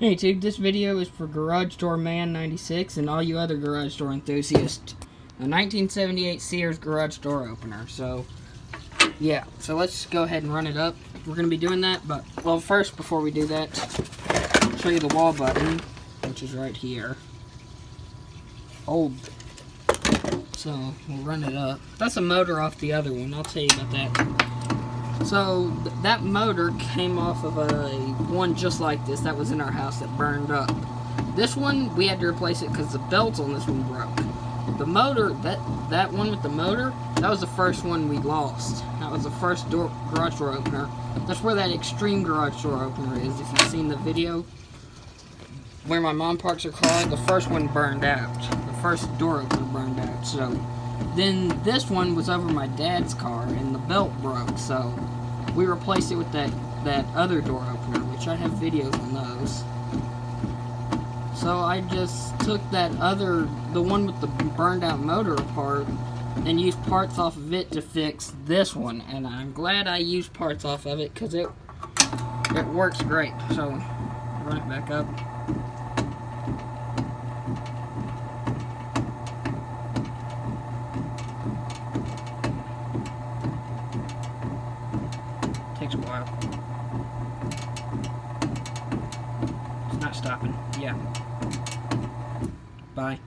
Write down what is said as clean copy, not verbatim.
Hey YouTube, this video is for Garage Door Man 96 and all you other garage door enthusiasts. A 1978 Sears garage door opener. So, yeah. So let's go ahead and run it up. We're going to be doing that, but, well, first, before we do that, I'll show you the wall button, which is right here. Old. So, we'll run it up. That's a motor off the other one. I'll tell you about that. So, that motor came off of one just like this that was in our house that burned up. This one, we had to replace it because the belt on this one broke. The motor, that one with the motor, that was the first one we lost. That was the first garage door opener. That's where that extreme garage door opener is. If you've seen the video where my mom parks her car, the first one burned out. The first door opener burned out. So then this one was over my dad's car and the belt broke. So we replaced it with that other door opener, which I have videos on those. So I just took the one with the burned out motor apart and used parts off of it to fix this one. And I'm glad I used parts off of it because it works great. So run it back up. Takes a while. It's not stopping. Yeah. Bye.